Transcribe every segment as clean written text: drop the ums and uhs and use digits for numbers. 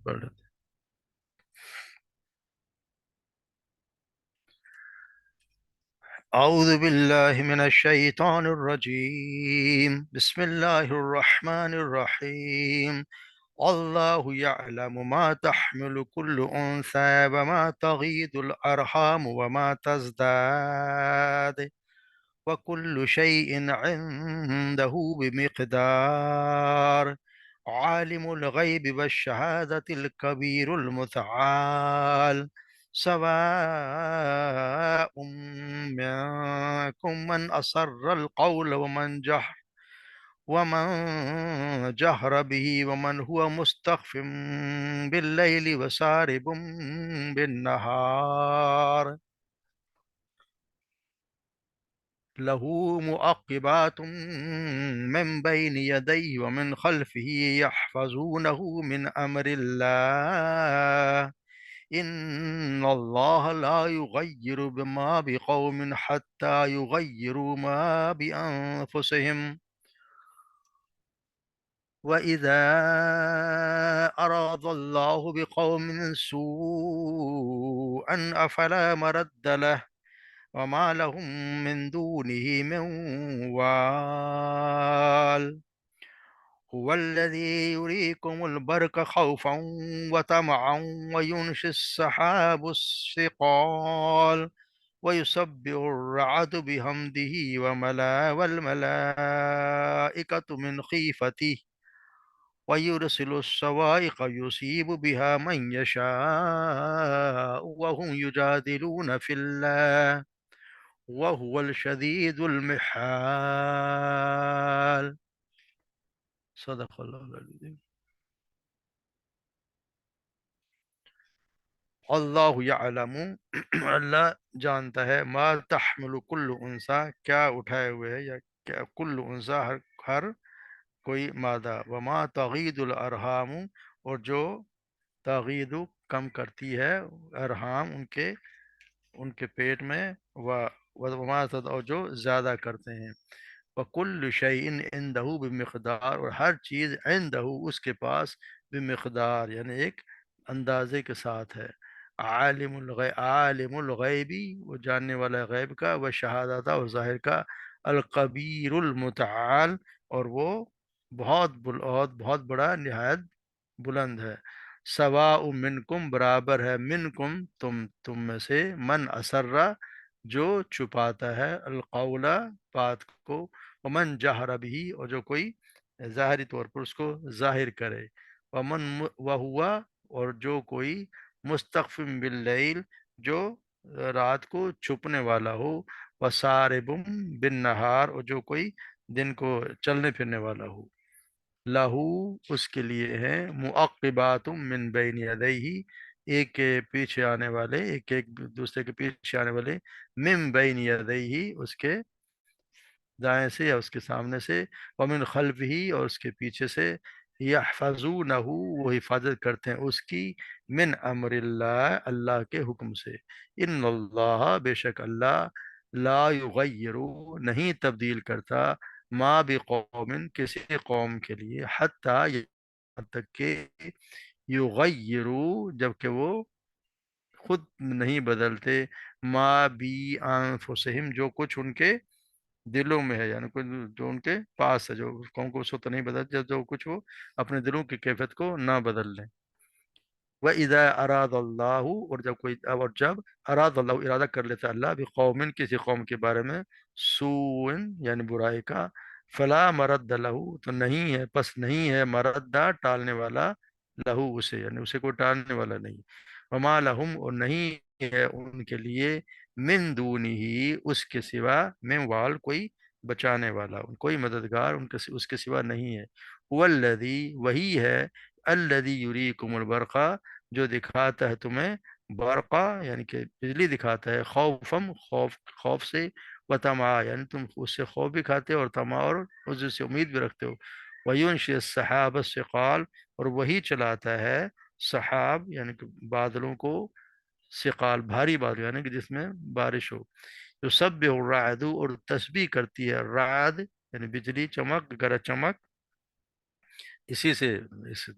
پڑھ لیتے اعوذ باللہ من الشیطان الرجیم بسم اللہ الرحمن الرحیم اللہ یعلم ما تحمل كل انثى وما تغيض الارحام وما تزداد وكل شيء عنده بمقدار عالم الغيب والشهادة الكبير المتعال سواء منكم من أسر القول ومن جهر به ومن هو مستخف بالليل وسارب بالنهار له مؤقبات من بين يديه ومن خلفه يحفظونه من أمر الله إن الله لا يغير بما بقوم حتى يغيروا ما بأنفسهم وإذا أراد الله بقوم سوءا أفلا مرد له وما لهم من دونه من وال هو الذي يريكم البرق خوفا وطمعا وينشي السحاب الثقال ويسبح الرعد بحمده والملائكة من خيفته ويرسل الصواعق يصيب بها من يشاء وهم يجادلون في الله وهو الشديد المحال صدق اللہ العظیم اللہ یعلم اللہ جانتا ہے ما تحمل کل انسا کیا اٹھائے ہوئے ہے یا کیا کل انسا ہر کوئی مادہ وما تغید الارحام اور جو تغید کم کرتی ہے ارحام ان کے پیٹ میں وما اور جو زیادہ کرتے ہیں وَكُلُّ شَيْءٍ عِندَهُ بِمِقْدَار اور ہر چیز عِندَهُ اس کے پاس بمقدار یعنی ایک اندازے کے ساتھ ہے عالم الغیبی وہ جاننے والا غیب کا وہ شہادت اور ظاہر کا القبیر المتعال اور وہ بہت بڑا نہایت بلند ہے سواء منکم برابر ہے منکم تم میں سے من اسرہ جو چھپاتا ہے القول بات کو ومن جہر بھی اور جو کوئی ظاہری طور پر اس کو ظاہر کرے وہوا اور جو کوئی مستخف باللیل جو رات کو چھپنے والا ہو وساربم بالنہار اور جو کوئی دن کو چلنے پھرنے والا ہو لہو اس کے لیے ہے معقبات من بین یدیہ ایک کے پیچھے آنے والے ایک دوسرے کے پیچھے آنے والے من بین یدیہ اس کے دائیں سے یا اس کے سامنے سے ومن خلفہ اور اس کے پیچھے سے یحفظونہ وہ حفاظت کرتے ہیں اس کی من امر اللہ اللہ کے حکم سے ان اللہ بے شک اللہ لا یغیر نہیں تبدیل کرتا ما بقوم کسی قوم کے لیے حتیٰ یہاں تک کہ یغیروا جبکہ وہ خود نہیں بدلتے ما بی انفسہم جو کچھ ان کے دلوں میں ہے یعنی کوئی جو ان کے پاس ہے جو قوم کو اس وقت نہیں بدل جو کچھ وہ اپنے دلوں کی کیفیت کو نہ بدل لیں وَإِذَا أَرَادَ اللَّهُ اور جب اراد اللہ ارادہ کر لیتا اللہ بقوم کسی قوم کے بارے میں سوء یعنی برائی کا فلا مرد لہو تو نہیں ہے مردہ ٹالنے والا لہو اسے یعنی اسے کوئی ٹالنے والا نہیں وما لہم اور نہیں ہے ان کے لیے من دونہ اس کے سوا من وال کوئی بچانے والا کوئی مددگار اس کے سوا نہیں ہے والذی وہی ہے الذی یریکم البرقا جو دکھاتا ہے تمہیں برقا یعنی کہ بجلی دکھاتا ہے خوف سے وطمع یعنی تم اس سے خوف بھی کھاتے ہو اور طمع اور اس سے امید بھی رکھتے ہو وَيُنْشِئُ السَّحَابَ الثِّقَالَ اور وہی چلاتا ہے سحاب یعنی کہ بادلوں کو ثقال بھاری بادل یعنی کہ جس میں بارش ہو یسبح الرعد اور تسبیح کرتی ہے رعد یعنی بجلی چمک گرج چمک اسی سے اس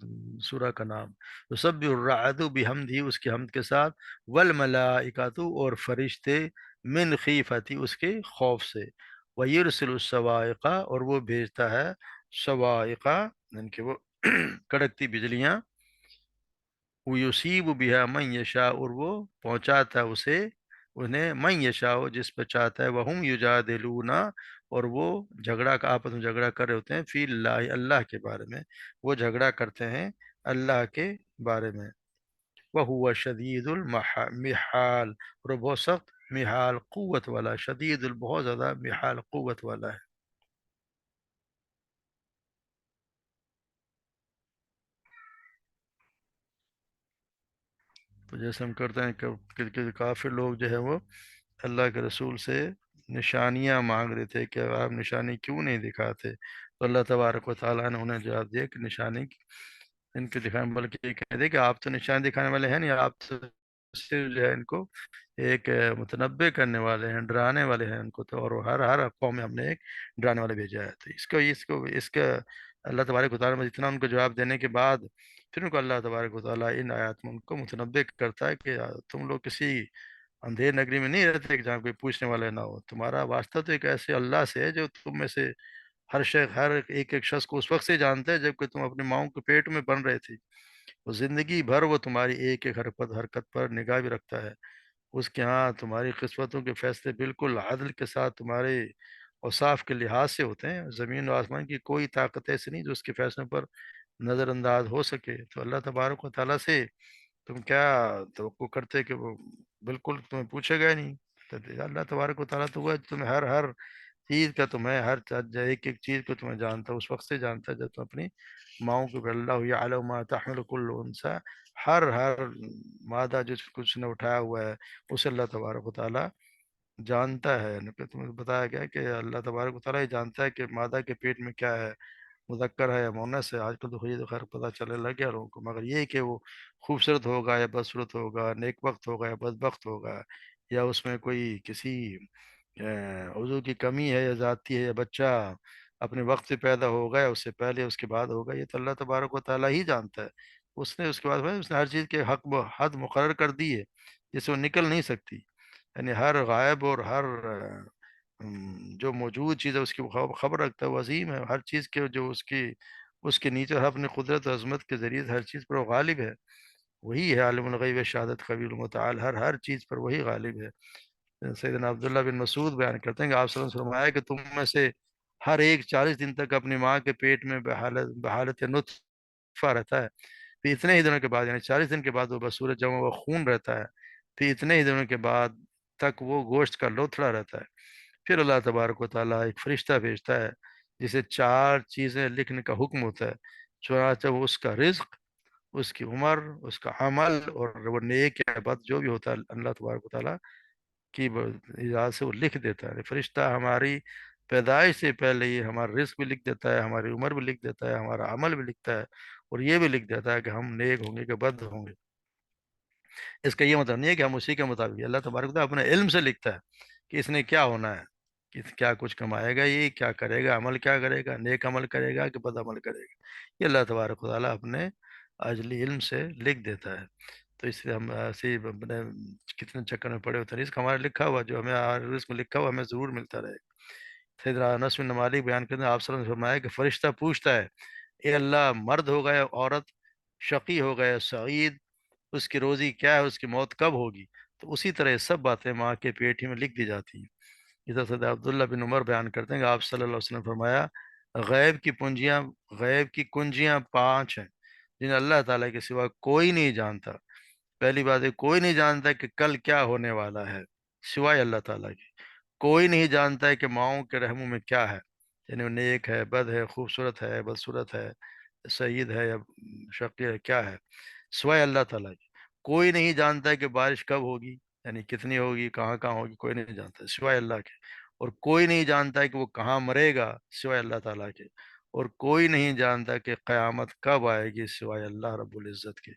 سورہ کا نام یسبح الرعد بحمدہ، اس کی حمد کے ساتھ، والملائکۃ اور فرشتے، من خیفتی اس کے خوف سے، ویرسل الصواعق اور وہ بھیجتا ہے صواعق، یعنی کہ وہ کڑکتی بجلیاں، یصیب بها من یشاء اور وہ پہنچاتا ہے اسے انہیں، من یشاء جس پہ چاہتا ہے، وہم یجادلون اور وہ جھگڑا کا آپس میں جھگڑا کر رہے ہوتے ہیں، فی اللہ اللہ کے بارے میں، وہ جھگڑا کرتے ہیں اللہ کے بارے میں، وہو شدید المحال اور وہ بہت سخت محال قوت والا، شدید بہت زیادہ، محال قوت والا ہے۔ تو جیسے ہم کرتے ہیں کہ کافر لوگ جو ہے وہ اللہ کے رسول سے نشانیاں مانگ رہے تھے کہ آپ نشانی کیوں نہیں دکھاتے، تو اللہ تبارک و تعالیٰ نے انہیں جواب دیا کہ نشانی ان کے دکھانے، بلکہ یہ کہہ دے کہ آپ تو نشانی دکھانے والے ہیں نہیں، آپ تو صرف جو ہے ان کو ایک متنبع کرنے والے ہیں، ڈرانے والے ہیں ان کو، تو اور ہر ہر قوم میں ہم نے ایک ڈرانے والے بھیجا ہے، تو اس کا اللہ تبارک و تعالیٰ نے اتنا ان کو جواب دینے کے بعد پھر ان کو اللہ تبارک و تعالیٰ ان آیات میں ان کو متنبع کرتا ہے کہ تم لوگ کسی اندھیر نگری میں نہیں رہتے کہ جہاں کوئی پوچھنے والا نہ ہو، تمہارا واسطہ تو ایک ایسے اللہ سے ہے جو تم میں سے ہر ایک ایک شخص کو اس وقت سے جانتا ہے جب کہ تم اپنی ماؤں کے پیٹ میں بن رہے تھے، وہ زندگی بھر وہ تمہاری ایک ایک حرکت پر نگاہ بھی رکھتا ہے، اس کے ہاں تمہاری قسمتوں کے فیصلے بالکل عدل کے ساتھ تمہارے اوصاف کے لحاظ سے ہوتے ہیں، زمین و آسمان کی کوئی طاقت ایسی نہیں جو اس کے فیصلوں پر نظر انداز ہو سکے، تو اللہ تبارک و تعالیٰ سے تم کیا توقع کرتے کہ وہ بالکل تمہیں پوچھے گا ہی نہیں، تو اللہ تبارک و تعالیٰ تو وہ ہے جو تمہیں ہر چیز کا، تمہیں ایک ایک چیز کو تمہیں جانتا ہے، اس وقت سے جانتا ہے جب تم اپنی ماؤں کو، اللہ یعلم ما تحمل کل انثی، ہر مادہ جو کچھ نے اٹھایا ہوا ہے اسے اللہ تبارک و تعالیٰ جانتا ہے، کہ تمہیں بتایا گیا کہ اللہ تبارک و تعالیٰ ہی جانتا ہے کہ مادہ کے پیٹ میں کیا ہے، مذکر ہے یا مونس ہے، آج کل تو خیر پتہ چلنے لگ گیا لوگوں کو، مگر یہ کہ وہ خوبصورت ہوگا یا بدصورت ہوگا، نیک وقت ہوگا یا بدبخت ہوگا، یا اس میں کوئی کسی عضو کی کمی ہے یا ذاتی ہے، یا بچہ اپنے وقت سے پیدا ہوگا یا اس سے پہلے اس کے بعد ہوگا، یہ تو اللہ تبارک و تعالیٰ ہی جانتا ہے، اس نے اس کے بعد اس نے ہر چیز کے حد مقرر کر دی ہے جس سے وہ نکل نہیں سکتی، یعنی ہر غائب اور ہر جو موجود چیز ہے اس کی وہ خبر رکھتا ہے، وہ عظیم ہے، ہر چیز کے جو اس کے نیچے اور اپنے قدرت و عظمت کے ذریعے سے ہر چیز پر وہ غالب ہے، وہی ہے عالم الغیب شہادت خبیر المتعال، ہر چیز پر وہی غالب ہے۔ سیدنا عبداللہ بن مسعود بیان کرتے ہیں کہ آپ صلی اللہ علیہ وسلم فرمایا کہ تم میں سے ہر ایک 40 دن تک اپنی ماں کے پیٹ میں بحالت نطفہ رہتا ہے، پھر اتنے ہی دنوں کے بعد، یعنی 40 دن کے بعد وہ بصورت جمع وہ خون رہتا ہے، پھر اتنے ہی دنوں کے بعد تک وہ گوشت کا لوتھڑا رہتا ہے، پھر اللہ تبارک و تعالیٰ ایک فرشتہ بھیجتا ہے جسے 4 چیزیں لکھنے کا حکم ہوتا ہے، چنانچہ وہ اس کا رزق، اس کی عمر، اس کا عمل اور وہ نیک یا بد جو بھی ہوتا ہے اللہ تبارک و تعالیٰ کی اجازت سے وہ لکھ دیتا ہے، فرشتہ ہماری پیدائش سے پہلے ہی ہمارا رزق بھی لکھ دیتا ہے، ہماری عمر بھی لکھ دیتا ہے، ہمارا عمل بھی لکھتا ہے، اور یہ بھی لکھ دیتا ہے کہ ہم نیک ہوں گے کہ بد ہوں گے۔ اس کا یہ مطلب نہیں ہے کہ ہم اسی کے مطابق، اللہ تبارک و تعالیٰ اپنے علم سے لکھتا ہے کہ اس نے کیا ہونا ہے، کہ کیا کچھ کمائے گا، یہ کیا کرے گا، عمل کیا کرے گا، نیک عمل کرے گا کہ بد عمل کرے گا، یہ اللہ تبارک و تعالیٰ اپنے اجلی علم سے لکھ دیتا ہے۔ تو اس لیے ہم ایسے ہی اپنے کتنے چکر میں پڑے ہوتے ہیں، رزق ہمارا لکھا ہوا، جو ہمیں رزق میں لکھا ہوا ہمیں ضرور ملتا رہے گا۔ سیدنا انس بن مالک بیان کرتے ہیں آپ صلی اللہ علیہ وسلم نے فرمایا کہ فرشتہ پوچھتا ہے، اے اللہ، مرد ہو گیا عورت، شقی ہو گیا سعید، اس کی روزی کیا ہے، اس کی موت کب ہوگی، تو اسی طرح یہ سب باتیں ماں کے پیٹ ہی میں لکھ دی جاتی ہیں۔ ادھر سے عبداللہ بن عمر بیان کرتے ہیں کہ آپ صلی اللہ علیہ وسلم نے فرمایا، غیب کی پنجیاں غیب کی کنجیاں 5 ہیں جنہیں اللہ تعالیٰ کے سوا کوئی نہیں جانتا۔ پہلی بات ہے، کوئی نہیں جانتا کہ کل کیا ہونے والا ہے سوائے اللہ تعالیٰ کے، کوئی نہیں جانتا ہے کہ ماؤں کے رحموں میں کیا ہے، یعنی وہ نیک ہے، بد ہے، خوبصورت ہے، بدصورت ہے، سعید ہے یا شقی ہے، کیا ہے، سوائے اللہ تعالیٰ کی۔ کوئی نہیں جانتا ہے کہ بارش کب ہوگی، یعنی کتنی ہوگی، کہاں کہاں ہوگی، کوئی نہیں جانتا سوائے اللہ کے، اور کوئی نہیں جانتا ہے کہ وہ کہاں مرے گا سوائے اللہ تعالیٰ کے، اور کوئی نہیں جانتا کہ قیامت کب آئے گی سوائے اللہ رب العزت کے۔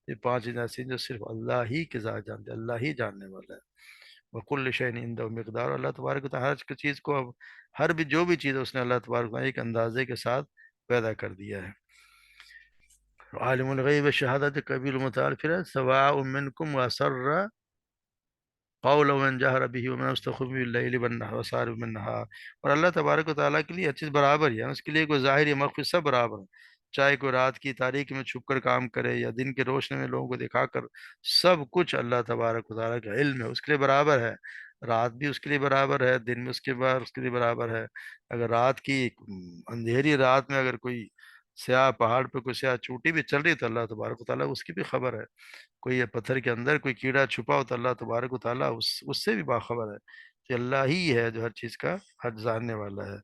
یہ 5 چیزیں ایسی ہیں جو صرف اللہ ہی کے ذات جانتے ہیں، اللہ ہی جاننے والا ہے۔ وکل شیء عنده مقدار، اللہ تبارک و تعالیٰ ہر چیز کو، اب جو بھی چیز ہے اس نے اللہ تبارک و تعالیٰ ایک اندازے کے ساتھ پیدا کر دیا ہے۔ عالم الغیب شہادت کبیر المتعال، پھر سواء منکم واسر قول ومن جہر به ومن استخف باللیل والنہار وسارب بالنہار۔ اور اللہ تبارک و تعالیٰ کے لیے ہر چیز برابر ہی ہے، اس کے لیے کوئی ظاہر یا مخفی سب برابر ہے، چاہے کوئی رات کی تاریکی میں چھپ کر کام کرے یا دن کے روشنی میں لوگوں کو دکھا کر، سب کچھ اللہ تبارک و تعالیٰ کا علم ہے، اس کے لیے برابر ہے۔ رات بھی اس کے لیے برابر ہے، دن میں اس کے لیے برابر ہے۔ اگر رات کی اندھیری رات میں اگر کوئی سیاہ پہاڑ پہ کوئی سیاہ چوٹی بھی چل رہی تو اللہ تبارک و تعالیٰ اس کی بھی خبر ہے۔ کوئی یہ پتھر کے اندر کوئی کیڑا چھپا ہو تو اللہ تبارک و تعالیٰ اس سے بھی باخبر ہے، کہ اللہ ہی ہے جو ہر چیز کا حد جاننے والا ہے۔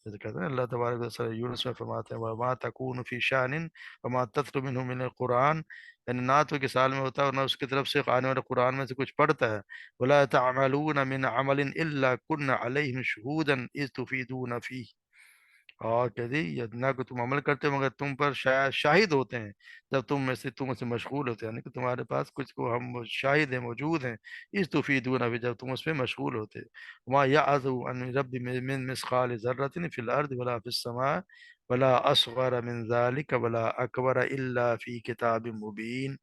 جیسے کہتے ہیں اللہ تبارک و تعالیٰ یونس میں فرماتے ہیں وَمَا تَكُونُ فِي شَأْنٍ وَمَا تَتْلُو مِنْهُ مِنَ الْقُرْآنِ، یعنی نہ تو کس حال میں ہوتا ہے اور نہ اس کی طرف سے آنے والے قرآن میں سے کچھ پڑھتا ہے۔ وَلَا تَعْمَلُونَ مِنْ عَمَلٍ إِلَّا كُنَّ عَلَيْهِمْ شُهُودًا إِذْ تُفِيدُونَ فِيهِ، اور کہ جی نہ کہ تم عمل کرتے ہو مگر تم پر شاہد ہوتے ہیں جب تم میں سے مشغول ہوتے ہیں، یعنی کہ تمہارے پاس کچھ کو ہم شاہد ہیں، موجود ہیں، اس تفیدون ابھی جب تم اس پہ مشغول ہوتے۔ وما یعظو عن رب من مثقال ذرۃ فی الارض ولا فی السماء ولا اصغر من ذلك ولا اکبر الا فی کتاب مبین،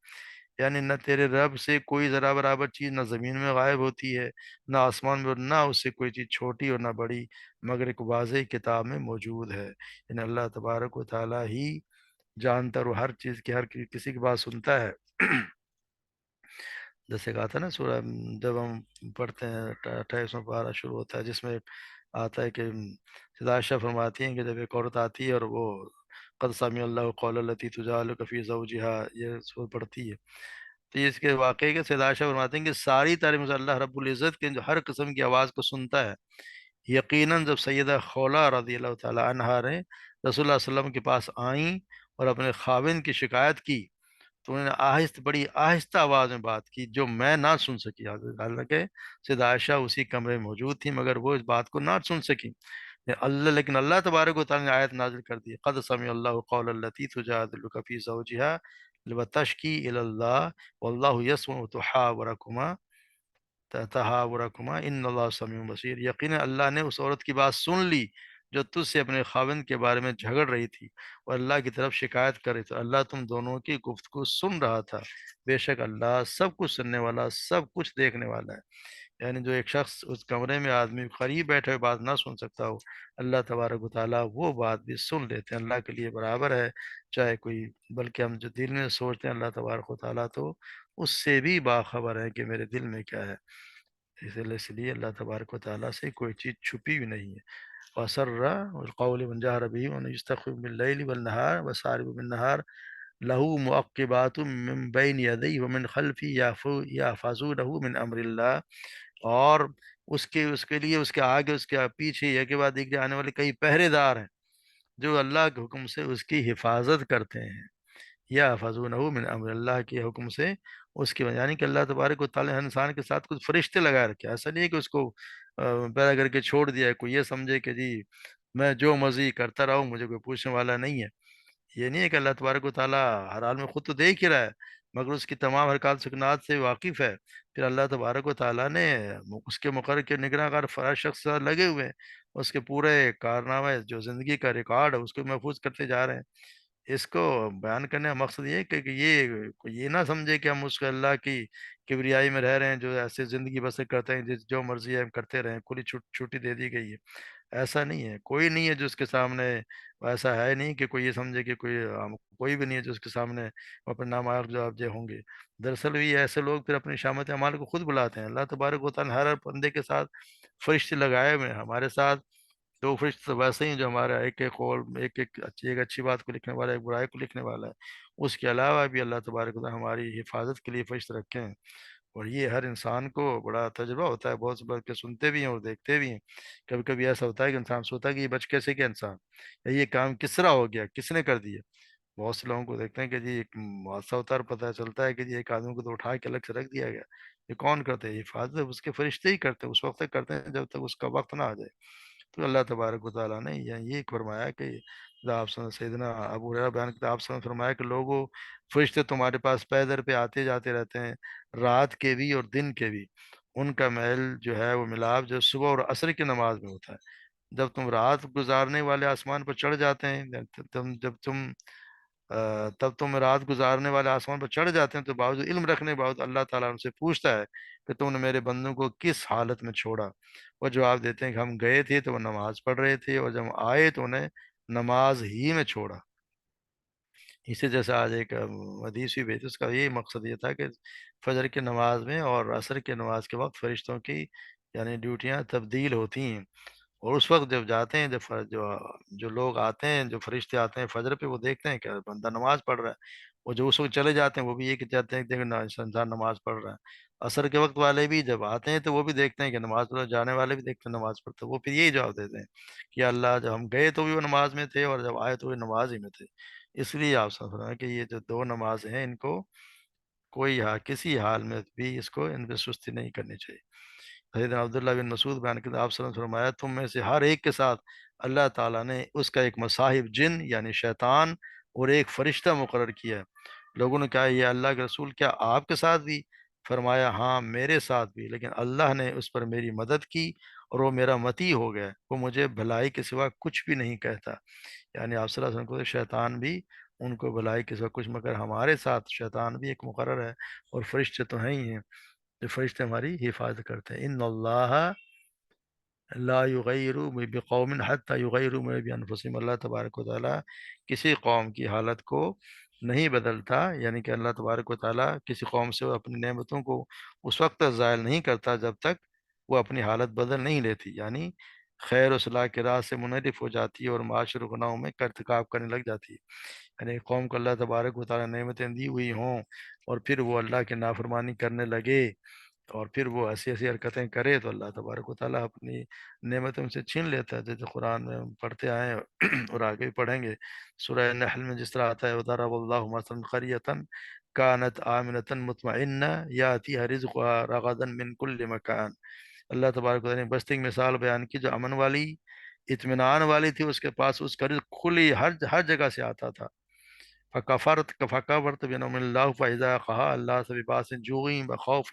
یعنی نہ تیرے رب سے کوئی ذرا برابر چیز نہ زمین میں غائب ہوتی ہے نہ آسمان میں، اور نہ اس سے کوئی چیز چھوٹی اور نہ بڑی مگر ایک واضح کتاب میں موجود ہے۔ یعنی اللہ تبارک و تعالیٰ ہی جانتا اور وہ ہر چیز کی کسی کی بات سنتا ہے۔ جیسے کہا تھا نا سورہ جب ہم پڑھتے ہیں 28واں پارہ شروع ہوتا ہے جس میں آتا ہے کہ سیدہ عائشہ فرماتی ہیں کہ جب ایک عورت آتی ہے اور وہ قد سمع اللہ قول التی تجادلک فی زوجہا یہ سورہ پڑھتی ہے، تو یہ اس کے واقعے کے سیدہ عائشہ فرماتے ہیں کہ ساری تعریف سے اللہ رب العزت کے جو ہر قسم کی آواز کو سنتا ہے۔ یقیناً جب سیدہ خولہ رضی اللہ تعالی عنہا نے رسول اللہ صلی اللہ علیہ وسلم کے پاس آئیں اور اپنے خاوند کی شکایت کی تو انہوں نے بڑی آہستہ آواز میں بات کی جو میں نہ سن سکی، حالانکہ سیدہ عائشہ اسی کمرے میں موجود تھی مگر وہ اس بات کو نہ سن سکی۔ لیکن اللہ تبارک و تعالیٰ نے آیت نازل کر دی قد سمع اللہ قول التی تجادلک فی زوجہا وتشکی الی اللہ واللہ یسمع تحاورکما تحاورکما ان اللہ سمیع بصیر، یقینا اللہ نے اس عورت کی بات سن لی جو تجھ سے اپنے خاوند کے بارے میں جھگڑ رہی تھی اور اللہ کی طرف شکایت کر رہی تھی، اللہ تم دونوں کی گفتگو سن رہا تھا، بے شک اللہ سب کچھ سننے والا سب کچھ دیکھنے والا ہے۔ یعنی جو ایک شخص اس کمرے میں آدمی قریب بیٹھے ہوئے بات نہ سن سکتا ہو، اللہ تبارک و تعالیٰ وہ بات بھی سن لیتے ہیں، اللہ کے لیے برابر ہے چاہے کوئی، بلکہ ہم جو دل میں سوچتے ہیں اللہ تبارک و تعالیٰ تو اس سے بھی باخبر ہے کہ میرے دل میں کیا ہے، اس لیے اللہ تبارک و تعالیٰ سے کوئی چیز چھپی بھی نہیں ہے۔ وَأَسَرَّ الْقَوْلِ مَنْ جَهَرَ بِهِ وَمَنْ يَسْتَخْفِ بِاللَّيْلِ وَالنَّهَارِ وَسَارِبُ بِالنَّهَارِ لَهُ مُعَقِّبَاتٌ مِّن بَيْنِ يَدَيْهِ وَمِنْ خَلْفِهِ يَحْفَظُونَهُ مِنْ أَمْرِ اللَّهِ، اور اس کے لیے اس کے آگے اس کے پیچھے ایک کے بعد ایک آنے والے کئی پہرے دار ہیں جو اللہ کے حکم سے اس کی حفاظت کرتے ہیں، یا فضونہ من امر اللہ کے حکم سے اس کی، یعنی کہ اللہ تبارک و تعالیٰ نے انسان کے ساتھ کچھ فرشتے لگا رکھے، ایسا نہیں ہے کہ اس کو پیدا کر کے چھوڑ دیا ہے، کوئی یہ سمجھے کہ جی میں جو مرضی کرتا رہوں مجھے کوئی پوچھنے والا نہیں ہے۔ یہ نہیں ہے کہ اللہ تبارک و تعالیٰ ہر حال میں خود تو دیکھ ہی رہا ہے مگر اس کی تمام حرکات سکنات سے واقف ہے، پھر اللہ تبارک و تعالیٰ نے اس کے مقرر کے نگراں کار فرا شخص لگے ہوئے ہیں، اس کے پورے کارنامے جو زندگی کا ریکارڈ ہے اس کو محفوظ کرتے جا رہے ہیں۔ اس کو بیان کرنے کا مقصد یہ ہے کہ یہ نہ سمجھے کہ ہم اس کو اللہ کی کبریائی میں رہ رہے ہیں جو ایسے زندگی بسر کرتے ہیں جو مرضی ہے ہم کرتے رہیں، کھلی چھٹی دے دی گئی ہے، ایسا نہیں ہے، کوئی نہیں ہے جو اس کے سامنے، ایسا ہے نہیں کہ کوئی یہ سمجھے کہ کوئی بھی نہیں ہے جو اس کے سامنے وہ اپنے نام عارف جواب دہ ہوں گے۔ دراصل یہ ایسے لوگ پھر اپنی شامت اعمال کو خود بلاتے ہیں، اللہ تبارک و تعالیٰ ہر بندے کے ساتھ فرشتے لگائے ہوئے ہیں، ہمارے ساتھ دو فرشتے تو ویسے ہی جو ہمارا ایک ایک قول ایک اچھی بات کو لکھنے والا ہے، ایک برائی کو لکھنے والا ہے، اس کے علاوہ بھی اللہ تبارک و تعالیٰ ہماری حفاظت کے لیے فرشتے رکھے ہیں، اور یہ ہر انسان کو بڑا تجربہ ہوتا ہے، بہت سے بڑھ کے سنتے بھی ہیں اور دیکھتے بھی ہیں۔ کبھی کبھی ایسا ہوتا ہے کہ انسان سوچتا ہے کہ یہ بچ کیسے گیا انسان، یا یہ کام کس طرح ہو گیا، کس نے کر دیا۔ بہت سے لوگوں کو دیکھتے ہیں کہ جی ایک حادثہ ہوتا ہے اور پتہ چلتا ہے کہ جی ایک آدمی کو تو اٹھا کے الگ سے رکھ دیا گیا، یہ کون کرتے ہیں؟ حفاظت اس کے فرشتے ہی کرتے ہیں، اس وقت تک کرتے ہیں جب تک اس کا وقت نہ آ جائے۔ تو اللہ تبارک و تعالیٰ نے یہ فرمایا کہ سیدنا ابو ہریرہ بیان کرتے ہیں، آپ صلی اللہ علیہ وسلم نے فرمایا کہ لوگوں فرشتے تمہارے پاس پے در پہ آتے جاتے رہتے ہیں، رات کے بھی اور دن کے بھی، ان کا محل جو ہے وہ ملاب جو صبح اور عصر کی نماز میں ہوتا ہے، جب تم رات گزارنے والے آسمان پر چڑھ جاتے ہیں، جب تم تب تم رات گزارنے والے آسمان پر چڑھ جاتے ہیں، تو باوجود علم رکھنے کے باوجود اللہ تعالیٰ ان سے پوچھتا ہے کہ تم نے میرے بندوں کو کس حالت میں چھوڑا؟ وہ جواب دیتے ہیں کہ ہم گئے تھے تو وہ نماز پڑھ رہے تھے، اور جب ہم آئے تو انہیں نماز ہی میں چھوڑا۔ اسی جیسے آج ایک حدیث بھی بھیجی، اس کا یہی مقصد یہ تھا کہ فجر کی نماز میں اور عصر کی نماز کے وقت فرشتوں کی یعنی ڈیوٹیاں تبدیل ہوتی ہیں، اور اس وقت جب جاتے ہیں، جو لوگ آتے ہیں، جو فرشتے آتے ہیں فجر پہ، وہ دیکھتے ہیں کہ بندہ نماز پڑھ رہا ہے، اور جو اس وقت چلے جاتے ہیں وہ بھی یہ کہ چاہتے ہیں کہ دیکھیں انسان نماز پڑھ رہا ہے۔ عصر کے وقت والے بھی جب آتے ہیں تو وہ بھی دیکھتے ہیں کہ نماز پڑھ، جانے والے بھی دیکھتے ہیں نماز پڑھتے ہیں، وہ پھر یہی جواب دیتے ہیں کہ یا اللہ، جب ہم گئے تو بھی وہ نماز میں تھے، اور جب آئے تو بھی نماز ہی میں تھے۔ اس لیے آپ سمجھ رہے ہیں کہ یہ جو دو نماز ہیں، ان کو کسی حال میں بھی اس کو ان پہ سستی نہیں کرنی چاہیے۔ سیدنا عبداللہ بن مسعود بیان کرتے ہیں، آپ صلی اللہ علیہ وسلم فرمایا، تم میں سے ہر ایک کے ساتھ اللہ تعالیٰ نے اس کا ایک مصاحب جن یعنی شیطان اور ایک فرشتہ مقرر کیا ہے۔ لوگوں نے کہا یہ اللہ کے رسول، کیا آپ کے ساتھ بھی؟ فرمایا ہاں میرے ساتھ بھی، لیکن اللہ نے اس پر میری مدد کی اور وہ میرا متی ہو گیا، وہ مجھے بھلائی کے سوا کچھ بھی نہیں کہتا۔ یعنی آپ صلی اللہ علیہ وسلم کو شیطان بھی ان کو بھلائی کے سوا کچھ، مگر ہمارے ساتھ شیطان بھی ایک مقرر ہے، اور فرشتے تو ہیں ہی ہیں جو فرشتے ہماری حفاظت کرتے ہیں۔ ان اللہ لا یغیر بقوم حتی یغیروا ما بانفسهم، اللہ تبارک و تعالیٰ کسی قوم کی حالت کو نہیں بدلتا، یعنی کہ اللہ تبارک و تعالیٰ کسی قوم سے اپنی نعمتوں کو اس وقت تک زائل نہیں کرتا جب تک وہ اپنی حالت بدل نہیں لیتی، یعنی خیر و صلاح کے راہ سے منحرف ہو جاتی ہے اور معاشر و گناہوں میں ارتکاب کرنے لگ جاتی ہے۔ یعنی قوم کو اللہ تبارک و تعالیٰ نعمتیں دی ہوئی ہوں، اور پھر وہ اللہ کی نافرمانی کرنے لگے، اور پھر وہ ایسی ایسی حرکتیں کرے، تو اللہ تبارک و تعالیٰ اپنی نعمتوں سے چھین لیتا ہے، جیسے قرآن میں ہم پڑھتے آئے ہیں اور آگے بھی پڑھیں گے۔ سورہ نحل میں جس طرح آتا ہے وَضَرَبَ اللَّهُ مَثَلًا قَرْيَةً كَانَتْ آمِنَةً مُطْمَئِنَّةً يَأْتِيهَا رِزْقُهَا رَغَدًا مِنْ كُلِّ مَكَانٍ، اللہ تبارک و تعالیٰ نے بستی کی مثال بیان کی جو امن والی، اطمینان والی تھی، اس کے پاس اس کا رزق کھلی ہر جگہ سے آتا تھا۔ فکفرت بنعم اللہ فاذا قہا اللہ سے بباس جوعی بخوف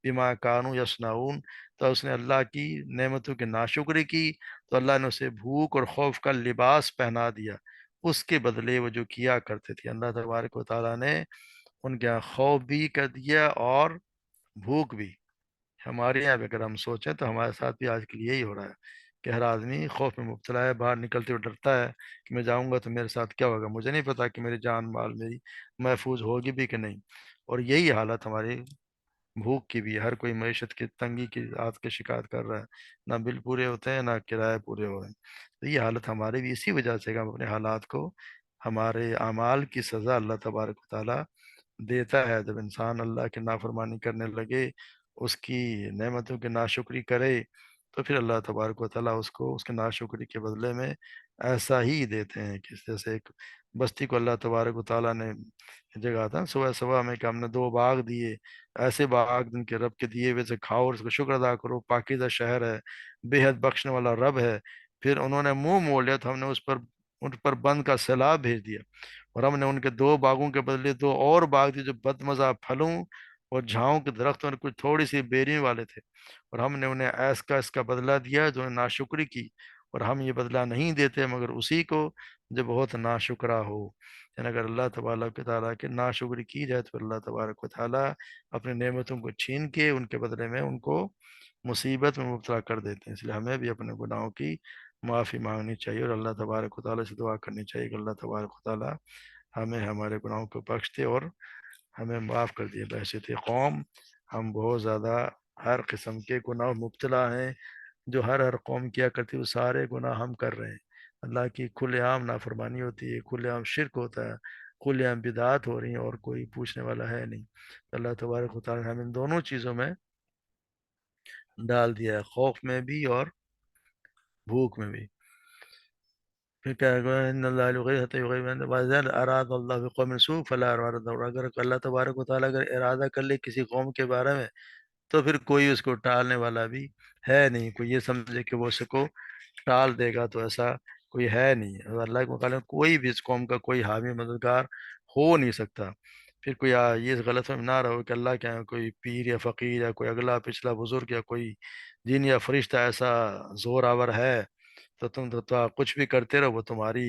بما کانوا یصنعون، تو اس نے اللہ کی نعمتوں کی ناشکری کی تو اللہ نے اسے بھوک اور خوف کا لباس پہنا دیا، اس کے بدلے وہ جو کیا کرتے تھے۔ اللہ تبارک و تعالیٰ نے ان کے یہاں خوف بھی کر دیا اور بھوک بھی۔ ہمارے یہاں بھی اگر ہم سوچیں تو ہمارے ساتھ بھی آج کل یہی ہو رہا ہے کہ ہر آدمی خوف میں مبتلا ہے، باہر نکلتے ہوئے ڈرتا ہے کہ میں جاؤں گا تو میرے ساتھ کیا ہوگا، مجھے نہیں پتا کہ میری جان مال میری محفوظ ہوگی بھی کہ نہیں۔ اور یہی حالت ہماری بھوک کی بھی ہے، ہر کوئی معیشت کی تنگی کی آت کے شکایت کر رہا ہے، نہ بل پورے ہوتے ہیں نہ کرائے پورے ہو رہے ہیں۔ تو یہ حالت ہماری بھی اسی وجہ سے کہ ہم اپنے حالات کو، ہمارے اعمال کی سزا اللہ تبارک و تعالیٰ دیتا ہے جب انسان اللہ کی نافرمانی کرنے لگے، اس کی نعمتوں کی ناشکری کرے، تو پھر اللہ تبارک و تعالیٰ اس کو اس کے ناشکری کے بدلے میں ایسا ہی دیتے ہیں کہ جیسے ایک بستی کو اللہ تبارک و تعالیٰ نے جگہ تھا صبح صبح میں کہ ہم نے دو باغ دیے، ایسے باغ جن کے رب کے دیے ہوئے سے کھاؤ اور اس کو شکر ادا کرو، پاکیزہ شہر ہے، بے حد بخشنے والا رب ہے۔ پھر انہوں نے منہ موڑ لیا تو ہم نے ان پر بند کا سیلاب بھیج دیا، اور ہم نے ان کے دو باغوں کے بدلے دو اور باغ دیے جو بدمزہ پھلوں اور جھاؤں کے درختوں اور کچھ تھوڑی سی بیریوں والے تھے، اور ہم نے انہیں ایس کا اس کا بدلہ دیا جو انہیں ناشکری کی، اور ہم یہ بدلہ نہیں دیتے مگر اسی کو جو بہت ناشکرا ہو۔ یعنی اگر اللہ تبارک و تعالیٰ کی ناشکری کی جائے تو اللہ تبارک و تعالیٰ اپنی نعمتوں کو چھین کے ان کے بدلے میں ان کو مصیبت میں مبتلا کر دیتے ہیں۔ اس لیے ہمیں بھی اپنے گناہوں کی معافی مانگنی چاہیے اور اللہ تبارک و تعالیٰ سے دعا کرنی چاہیے کہ اللہ تبارک و تعالیٰ ہمیں ہمارے گناہوں کو بخش دے اور ہمیں معاف کر دیے۔ بحیثیت قوم ہم بہت زیادہ ہر قسم کے گناہ مبتلا ہیں، جو ہر قوم کیا کرتی ہے وہ سارے گناہ ہم کر رہے ہیں۔ اللہ کی کھلے عام نافرمانی ہوتی ہے، کھلے عام شرک ہوتا ہے، کھلے عام بدعات ہو رہی ہیں، اور کوئی پوچھنے والا ہے نہیں۔ اللہ تبارک و تعالیٰ نے ہم ان دونوں چیزوں میں ڈال دیا ہے، خوف میں بھی اور بھوک میں بھی۔ پھر کیا ہے ان اللہ حتى يغير ما وإذا اراد اللہ بقوم سوء فلا راد له، اگر اللہ تبارک و تعالیٰ اگر ارادہ کر لے کسی قوم کے بارے میں تو پھر کوئی اس کو ٹالنے والا بھی ہے نہیں، کوئی یہ سمجھے کہ وہ اس کو ٹال دے گا تو ایسا کوئی ہے نہیں۔ اور اللہ کے مقابلے میں کوئی بھی اس قوم کا کوئی حامی مددگار ہو نہیں سکتا۔ پھر کوئی یہ غلط فہمی نہ رہو کہ اللہ کے یہاں کوئی پیر یا فقیر یا کوئی اگلا پچھلا بزرگ یا کوئی جن یا فرشتہ ایسا زور آور ہے تو تم تو کچھ بھی کرتے رہو وہ تمہاری